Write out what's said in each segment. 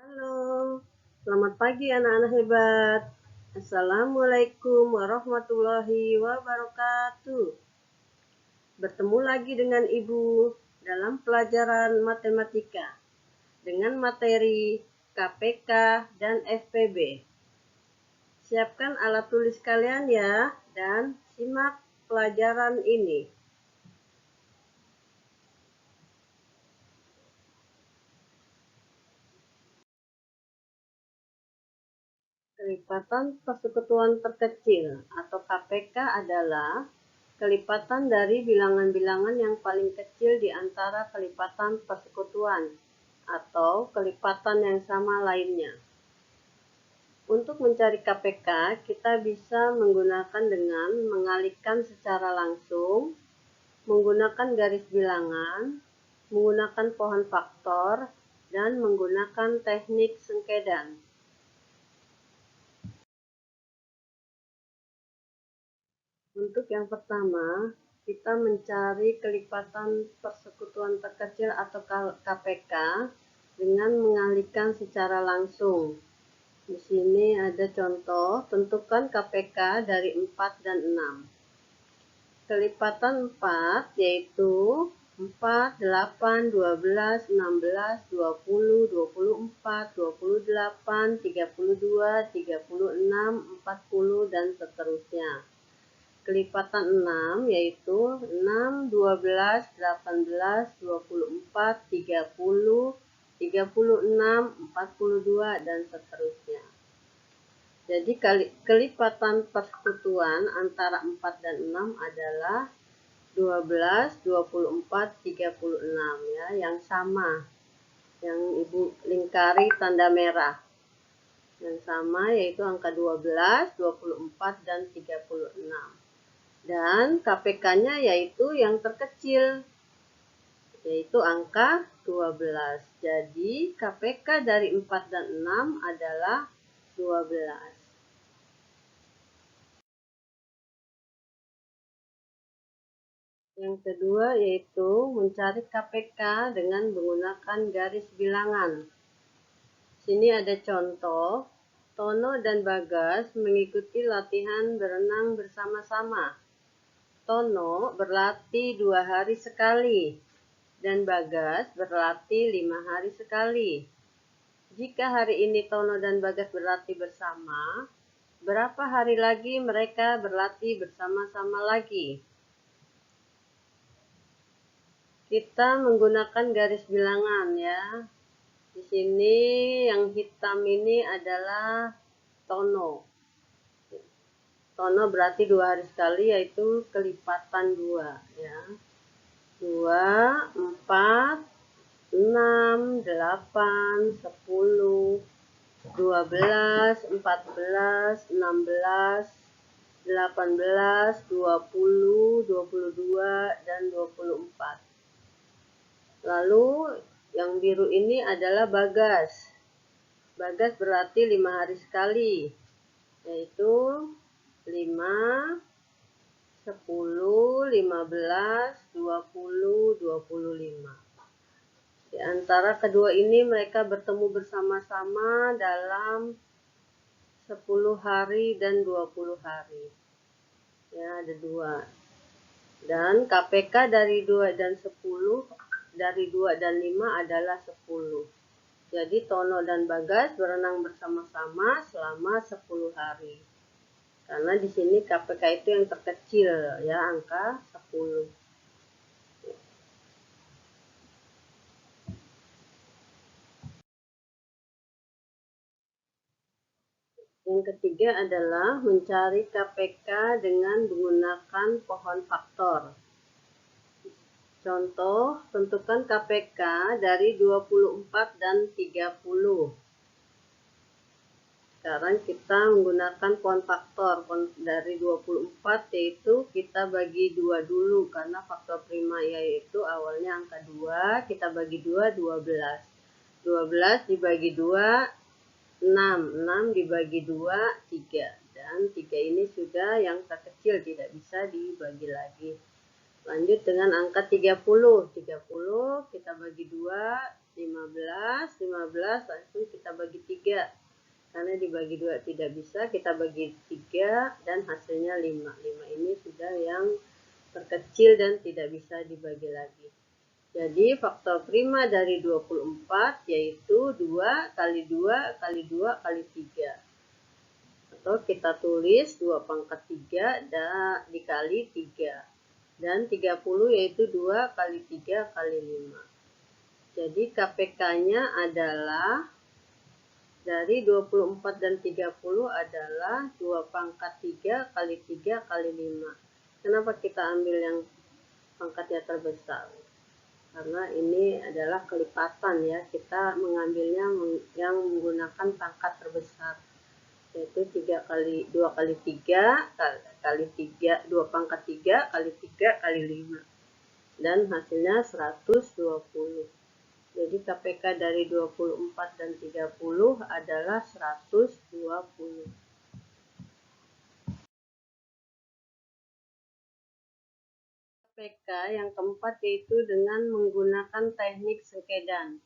Halo, selamat pagi anak-anak hebat. Assalamualaikum warahmatullahi wabarakatuh. Bertemu lagi dengan Ibu dalam pelajaran matematika dengan materi KPK dan FPB. Siapkan alat tulis kalian ya dan simak pelajaran ini. Kelipatan persekutuan terkecil atau KPK adalah kelipatan dari bilangan-bilangan yang paling kecil di antara kelipatan persekutuan atau kelipatan yang sama lainnya. Untuk mencari KPK, kita bisa menggunakan dengan mengalihkan secara langsung, menggunakan garis bilangan, menggunakan pohon faktor, dan menggunakan teknik sengkedan. Untuk yang pertama, kita mencari kelipatan persekutuan terkecil atau KPK dengan mengalihkan secara langsung. Di sini ada contoh, tentukan KPK dari 4 dan 6. Kelipatan 4 yaitu 4, 8, 12, 16, 20, 24, 28, 32, 36, 40, dan seterusnya. Kelipatan 6 yaitu 6, 12, 18, 24, 30, 36, 42, dan seterusnya. Jadi kelipatan persekutuan antara 4 dan 6 adalah 12, 24, 36 ya, yang sama. Yang Ibu lingkari tanda merah. Yang sama yaitu angka 12, 24, dan 36. Dan KPK-nya yaitu yang terkecil, yaitu angka 12. Jadi KPK dari 4 dan 6 adalah 12. Yang kedua yaitu mencari KPK dengan menggunakan garis bilangan. Sini ada contoh, Tono dan Bagas mengikuti latihan berenang bersama-sama. Tono berlatih 2 hari sekali, dan Bagas berlatih 5 hari sekali. Jika hari ini Tono dan Bagas berlatih bersama, berapa hari lagi mereka berlatih bersama-sama lagi? Kita menggunakan garis bilangan ya. Di sini yang hitam ini adalah Tono. Tono berarti 2 hari sekali, yaitu kelipatan 2 ya. 2, 4, 6, 8, 10, 12, 14, 16, 18, 20, 22, dan 24. Lalu yang biru ini adalah Bagas. Bagas berlatih 5 hari sekali, yaitu 5, 10, 15, 20, 25. Di antara kedua ini mereka bertemu bersama-sama dalam 10 hari dan 20 hari. Ya, ada 2. Dan KPK dari 2 dan 10, dari 2 dan 5 adalah 10. Jadi Tono dan Bagas berenang bersama-sama selama 10 hari. Karena di sini KPK itu yang terkecil ya, angka 10. Yang ketiga adalah mencari KPK dengan menggunakan pohon faktor. Contoh, tentukan KPK dari 24 dan 30. Sekarang kita menggunakan pohon faktor. Dari 24 yaitu kita bagi 2 dulu, karena faktor prima yaitu awalnya angka 2, kita bagi 2, 12. 12 dibagi 2, 6. 6 dibagi 2, 3. Dan 3 ini sudah yang terkecil, tidak bisa dibagi lagi. Lanjut dengan angka 30. 30 kita bagi 2, 15 langsung kita bagi 3. Karena dibagi 2 tidak bisa, kita bagi 3 dan hasilnya 5. 5 ini sudah yang terkecil dan tidak bisa dibagi lagi. Jadi faktor prima dari 24 yaitu 2 kali 2 kali 2 kali 3. Atau kita tulis 2 pangkat 3 dikali 3. Dan 30 yaitu 2 kali 3 kali 5. Jadi KPK-nya adalah dari 24 dan 30 adalah 2 pangkat 3 kali 3 kali 5. Kenapa kita ambil yang pangkatnya terbesar? Karena ini adalah kelipatan ya, kita mengambilnya yang menggunakan pangkat terbesar, yaitu 3 kali 2 kali 3 kali 3, 2 pangkat 3 kali 3 kali 5. Dan hasilnya 120. Jadi KPK dari 24 dan 30 adalah 120. KPK yang keempat yaitu dengan menggunakan teknik sengkedan.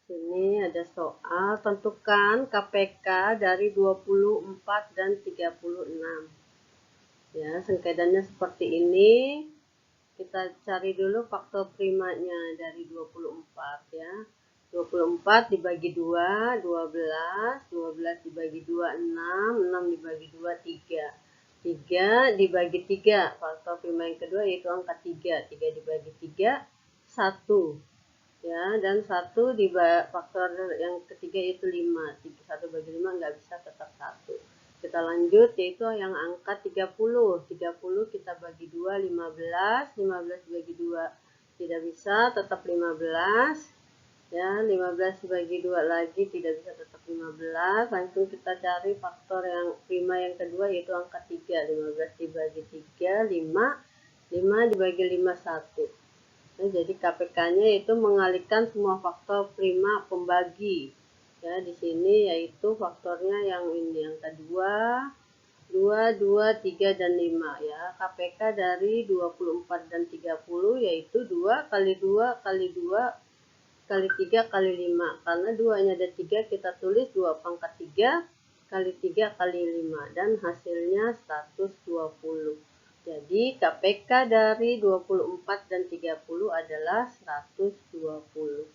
Sini ada soal, tentukan KPK dari 24 dan 36. Ya, sengkedannya seperti ini. Kita cari dulu faktor primanya dari 24 ya. 24 dibagi 2, 12. 12 dibagi 2, 6. 6 dibagi 2, 3. 3 dibagi 3. Faktor prima yang kedua yaitu angka 3. 3 dibagi 3, 1. Ya, dan 1 dibagi faktor yang ketiga yaitu 5. 1 bagi 5 nggak bisa, tetap 1. Kita lanjut yaitu yang angka 30. 30 kita bagi 2, 15. 15 dibagi 2 tidak bisa, tetap 15. Ya, 15 dibagi 2 lagi tidak bisa, tetap 15. Langsung kita cari faktor yang prima yang kedua yaitu angka 3. 15 dibagi 3, 5. 5 dibagi 5, 1. Nah, jadi KPK-nya itu mengalihkan semua faktor prima pembagi. Ya, di sini yaitu faktornya yang ini, yang kedua, 2, 2, 3, dan 5 ya. KPK dari 24 dan 30 yaitu 2 kali 2 kali 2 kali 3 kali 5. Karena 2-nya ada 3, kita tulis 2 pangkat 3 kali 3 kali 5. Dan hasilnya 120. Jadi KPK dari 24 dan 30 adalah 120.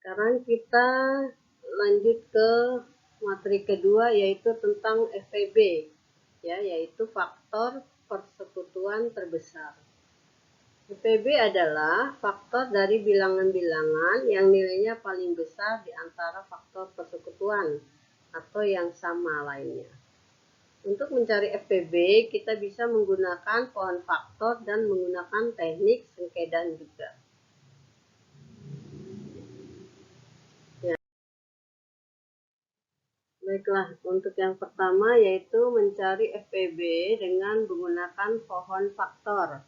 Sekarang kita lanjut ke materi kedua yaitu tentang FPB, ya, yaitu faktor persekutuan terbesar. FPB adalah faktor dari bilangan-bilangan yang nilainya paling besar di antara faktor persekutuan atau yang sama lainnya. Untuk mencari FPB, kita bisa menggunakan pohon faktor dan menggunakan teknik sengkedan juga. Baiklah, untuk yang pertama yaitu mencari FPB dengan menggunakan pohon faktor.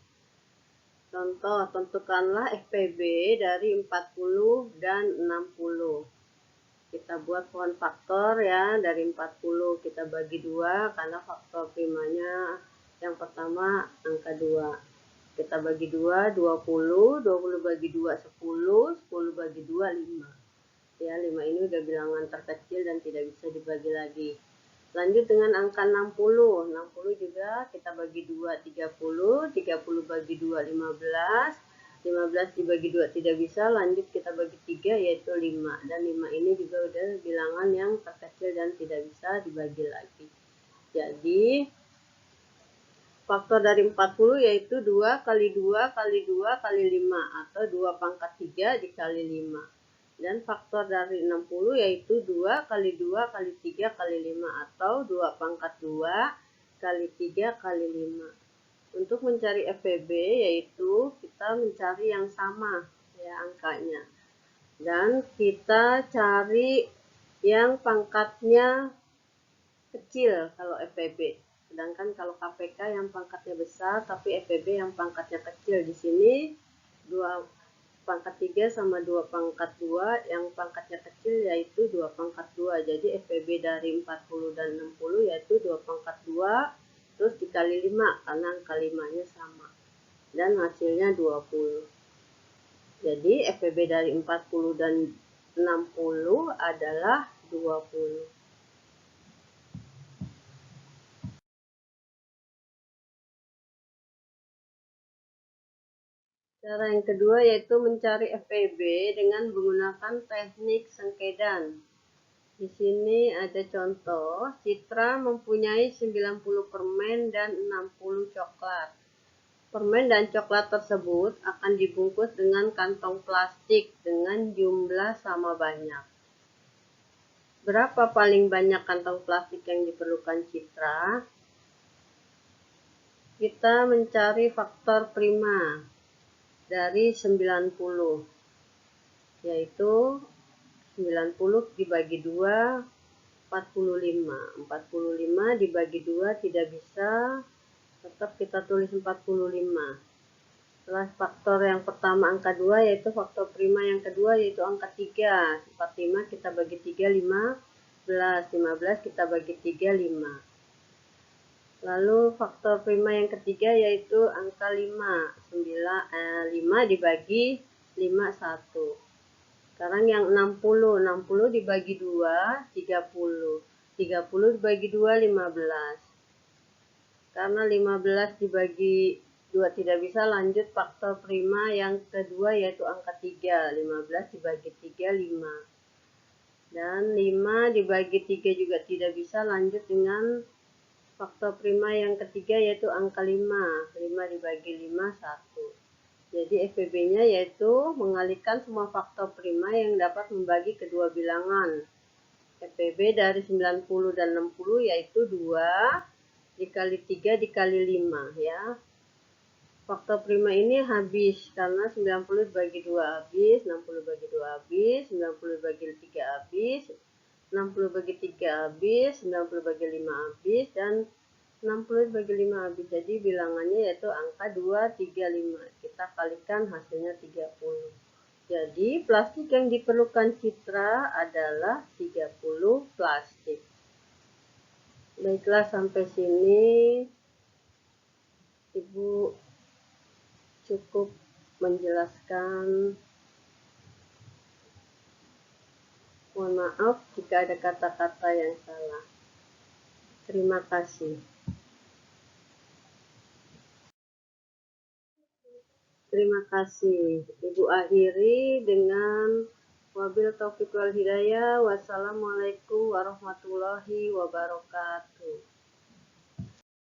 Contoh, tentukanlah FPB dari 40 dan 60. Kita buat pohon faktor ya, dari 40 kita bagi 2 karena faktor primanya yang pertama angka 2. Kita bagi 2, 20. 20 bagi 2, 10. 10 bagi 2, 5. Ya, 5 ini udah bilangan terkecil dan tidak bisa dibagi lagi. Lanjut dengan angka 60. 60 juga kita bagi 2, 30. 30 bagi 2, 15. 15 dibagi 2 tidak bisa, lanjut kita bagi 3 yaitu 5. Dan 5 ini juga udah bilangan yang terkecil dan tidak bisa dibagi lagi. Jadi faktor dari 40 yaitu 2 kali 2 kali 2 kali 5 atau 2 pangkat 3 dikali 5. Dan faktor dari 60 yaitu 2 kali 2 kali 3 kali 5 atau 2 pangkat 2 kali 3 kali 5. Untuk mencari FPB yaitu kita mencari yang sama ya angkanya. Dan kita cari yang pangkatnya kecil kalau FPB. Sedangkan kalau KPK yang pangkatnya besar tapi FPB yang pangkatnya kecil. Di sini 2 pangkat 3 sama 2 pangkat 2, yang pangkatnya kecil yaitu 2 pangkat 2. Jadi FPB dari 40 dan 60 yaitu 2 pangkat 2 terus dikali 5 karena angka 5-nya sama. dan hasilnya 20. Jadi FPB dari 40 dan 60 adalah 20. Cara yang kedua yaitu mencari FPB dengan menggunakan teknik sengkedan. Di sini ada contoh, Citra mempunyai 90 permen dan 60 coklat. Permen dan coklat tersebut akan dibungkus dengan kantong plastik dengan jumlah sama banyak. Berapa paling banyak kantong plastik yang diperlukan Citra? Kita mencari faktor prima dari 90, yaitu 90 dibagi 2, 45. 45 dibagi 2 tidak bisa, tetap kita tulis 45. Setelah faktor yang pertama angka 2 yaitu faktor prima yang kedua yaitu angka 3. 45 kita bagi 3, 15. 15 kita bagi 3, 5. Lalu faktor prima yang ketiga yaitu angka 5. 5 dibagi 5, 1. Sekarang yang 60. 60 dibagi 2, 30. 30 dibagi 2, 15. Karena 15 dibagi 2 tidak bisa, lanjut faktor prima yang kedua yaitu angka 3. 15 dibagi 3, 5. Dan 5 dibagi 3 juga tidak bisa, lanjut dengan faktor prima yang ketiga yaitu angka 5. 5 dibagi 5, 1. Jadi FPB-nya yaitu mengalihkan semua faktor prima yang dapat membagi kedua bilangan. FPB dari 90 dan 60 yaitu 2 dikali 3 dikali 5 ya. Faktor prima ini habis karena 90 dibagi 2 habis, 60 bagi 2 habis, 90 bagi 3 habis, 60 bagi 3 habis, 90 bagi 5 habis, dan 60 bagi 5 habis. Jadi bilangannya yaitu angka 235. Kita kalikan hasilnya 30. Jadi plastik yang diperlukan Citra adalah 30 plastik. Baiklah, sampai sini Ibu cukup menjelaskan. Mohon maaf jika ada kata-kata yang salah. Terima kasih. Terima kasih. Ibu akhiri dengan wabil taufiq wal hidayah. Wassalamualaikum warahmatullahi wabarakatuh.